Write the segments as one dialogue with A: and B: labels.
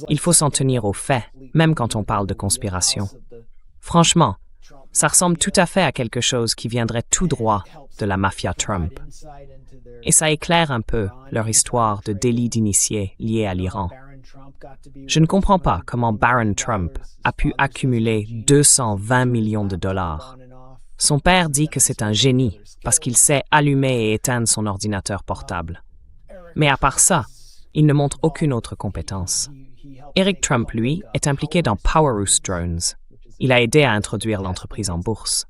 A: Il faut s'en tenir aux faits, même quand on parle de conspiration. Franchement, ça ressemble tout à fait à quelque chose qui viendrait tout droit de la mafia Trump. Et ça éclaire un peu leur histoire de délit d'initié lié à l'Iran. Je ne comprends pas comment Barron Trump a pu accumuler 220 millions de dollars. Son père dit que c'est un génie parce qu'il sait allumer et éteindre son ordinateur portable. Mais à part ça, il ne montre aucune autre compétence. Eric Trump, lui, est impliqué dans Powerhouse Drones. Il a aidé à introduire l'entreprise en bourse.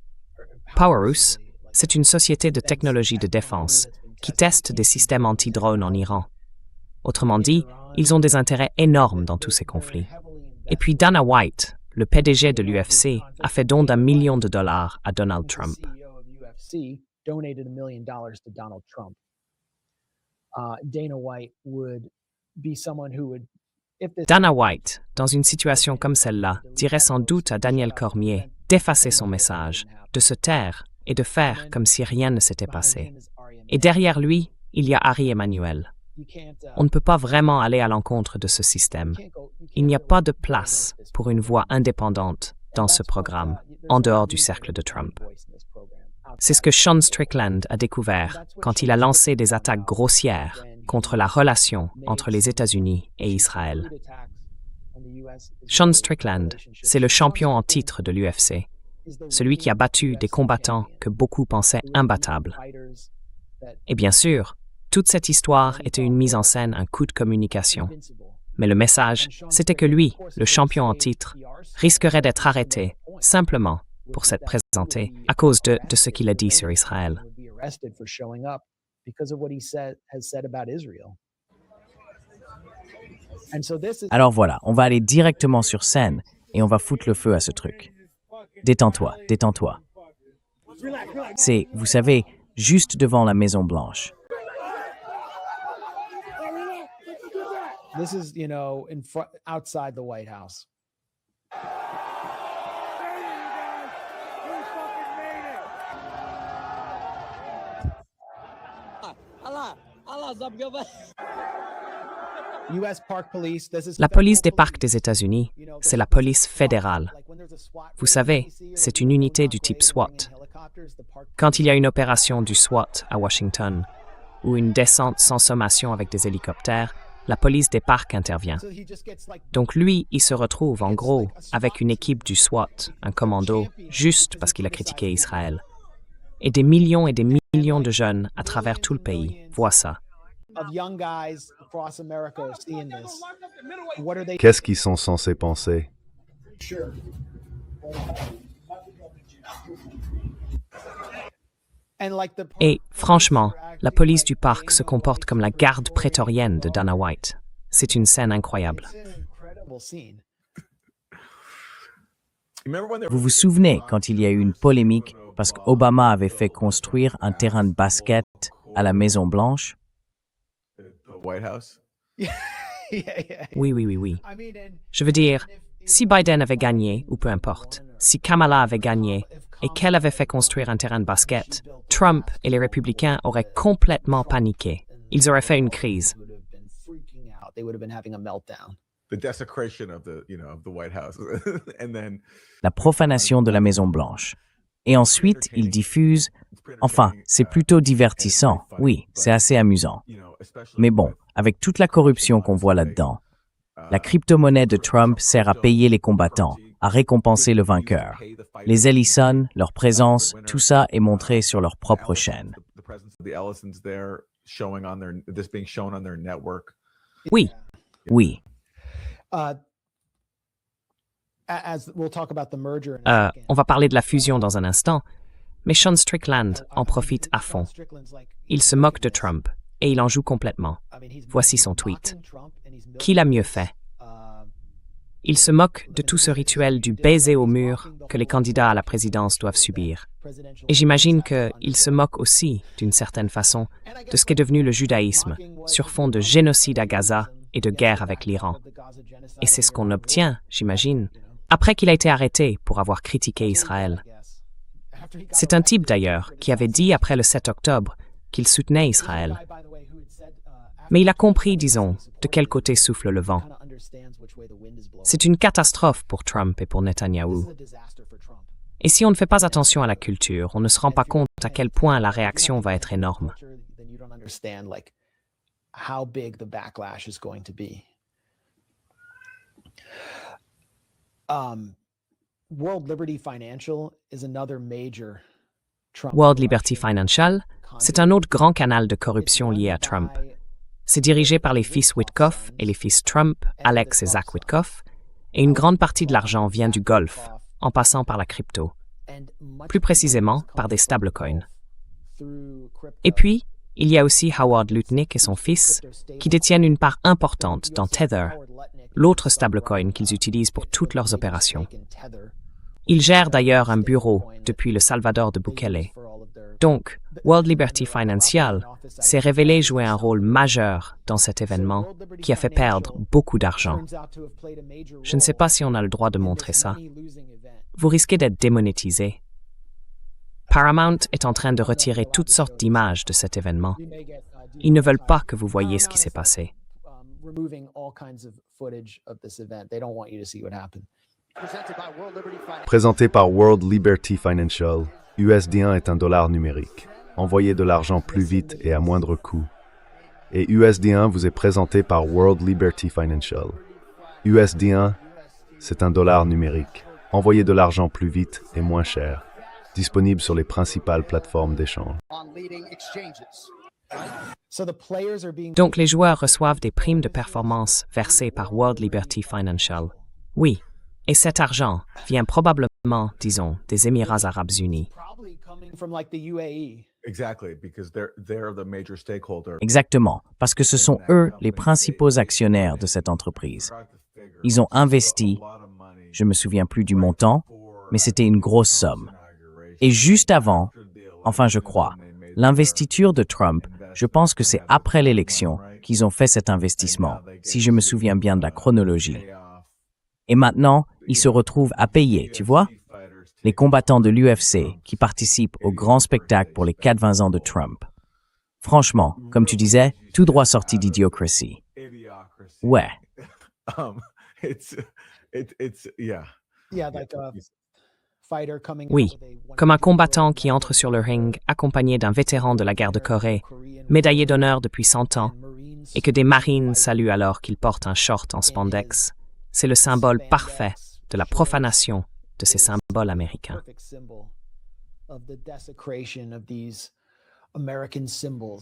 A: Powerhouse, c'est une société de technologie de défense qui teste des systèmes anti-drones en Iran. Autrement dit, ils ont des intérêts énormes dans tous ces conflits. Et puis Dana White, le PDG de l'UFC, a fait don d'1 million de dollars à Donald Trump. Dana White, dans une situation comme celle-là, dirait sans doute à Daniel Cormier d'effacer son message, de se taire et de faire comme si rien ne s'était passé. Et derrière lui, il y a Harry Emanuel. On ne peut pas vraiment aller à l'encontre de ce système. Il n'y a pas de place pour une voix indépendante dans ce programme, en dehors du cercle de Trump. C'est ce que Sean Strickland a découvert quand il a lancé des attaques grossières contre la relation entre les États-Unis et Israël. Sean Strickland, c'est le champion en titre de l'UFC, celui qui a battu des combattants que beaucoup pensaient imbattables. Et bien sûr, toute cette histoire était une mise en scène, un coup de communication. Mais le message, c'était que lui, le champion en titre, risquerait d'être arrêté, simplement, pour s'être présenté, à cause de ce qu'il a dit sur Israël.
B: Alors voilà, on va aller directement sur scène et on va foutre le feu à ce truc. Détends-toi, détends-toi. C'est, vous savez, juste devant la Maison Blanche.
C: This is, outside the White House.
A: La police des parcs des États-Unis, c'est la police fédérale. Vous savez, c'est une unité du type SWAT. Quand il y a une opération du SWAT à Washington, ou une descente sans sommation avec des hélicoptères, la police des parcs intervient. Donc lui, il se retrouve en gros avec une équipe du SWAT, un commando, juste parce qu'il a critiqué Israël. Et des millions de jeunes à travers tout le pays voient ça.
D: Qu'est-ce qu'ils sont censés penser?
A: Et franchement, la police du parc se comporte comme la garde prétorienne de Dana White. C'est une scène incroyable.
B: Vous vous souvenez quand il y a eu une polémique parce qu'Obama avait fait construire un terrain de basket à la Maison Blanche?
A: Oui. Je veux dire, si Biden avait gagné, ou peu importe, si Kamala avait gagné et qu'elle avait fait construire un terrain de basket, Trump et les républicains auraient complètement paniqué. Ils auraient fait une crise.
B: La profanation de la Maison Blanche. Et ensuite, ils diffusent... Enfin, c'est plutôt divertissant. Oui, c'est assez amusant. Mais bon, avec toute la corruption qu'on voit là-dedans, la crypto-monnaie de Trump sert à payer les combattants, à récompenser le vainqueur. Les Ellison, leur présence, tout ça est montré sur leur propre chaîne.
A: Oui. On va parler de la fusion dans un instant, mais Sean Strickland en profite à fond. Il se moque de Trump et il en joue complètement. Voici son tweet. Qui l'a mieux fait? Il se moque de tout ce rituel du baiser au mur que les candidats à la présidence doivent subir. Et j'imagine qu'il se moque aussi, d'une certaine façon, de ce qu'est devenu le judaïsme, sur fond de génocide à Gaza et de guerre avec l'Iran. Et c'est ce qu'on obtient, j'imagine, après qu'il a été arrêté pour avoir critiqué Israël. C'est un type d'ailleurs qui avait dit après le 7 octobre qu'il soutenait Israël. Mais il a compris, disons, de quel côté souffle le vent. C'est une catastrophe pour Trump et pour Netanyahou. Et si on ne fait pas attention à la culture, on ne se rend pas compte à quel point la réaction va être énorme. World Liberty Financial, c'est un autre grand canal de corruption lié à Trump. C'est dirigé par les fils Witkoff et les fils Trump, Alex et Zach Witkoff, et une grande partie de l'argent vient du Golfe, en passant par la crypto, plus précisément par des stablecoins. Et puis, il y a aussi Howard Lutnick et son fils, qui détiennent une part importante dans Tether, l'autre stablecoin qu'ils utilisent pour toutes leurs opérations. Ils gèrent d'ailleurs un bureau depuis le Salvador de Bukele. Donc, World Liberty Financial s'est révélé jouer un rôle majeur dans cet événement qui a fait perdre beaucoup d'argent. Je ne sais pas si on a le droit de montrer ça. Vous risquez d'être démonétisé. Paramount est en train de retirer toutes sortes d'images de cet événement. Ils ne veulent pas que vous voyiez ce qui s'est passé.
D: Présenté par World Liberty Financial, USD1 est un dollar numérique. Envoyez de l'argent plus vite et à moindre coût. Et USD1 vous est présenté par World Liberty Financial. USD1, c'est un dollar numérique. Envoyez de l'argent plus vite et moins cher. Disponible sur les principales plateformes d'échange.
A: Donc les joueurs reçoivent des primes de performance versées par World Liberty Financial. Oui, et cet argent vient probablement, disons, des Émirats arabes unis.
B: Exactement, parce que ce sont eux les principaux actionnaires de cette entreprise. Ils ont investi, je ne me souviens plus du montant, mais c'était une grosse somme. Et juste avant, enfin je crois, l'investiture de Trump, je pense que c'est après l'élection qu'ils ont fait cet investissement, si je me souviens bien de la chronologie. Et maintenant, ils se retrouvent à payer, tu vois? Les combattants de l'UFC qui participent au grand spectacle pour les 4-20 ans de Trump. Franchement, comme tu disais, tout droit sorti d'Idiocracy. Ouais.
A: Oui, comme un combattant qui entre sur le ring accompagné d'un vétéran de la guerre de Corée, médaillé d'honneur depuis 100 ans, et que des marines saluent alors qu'il porte un short en spandex. C'est le symbole parfait de la profanation de ces symboles américains.
C: American symbols.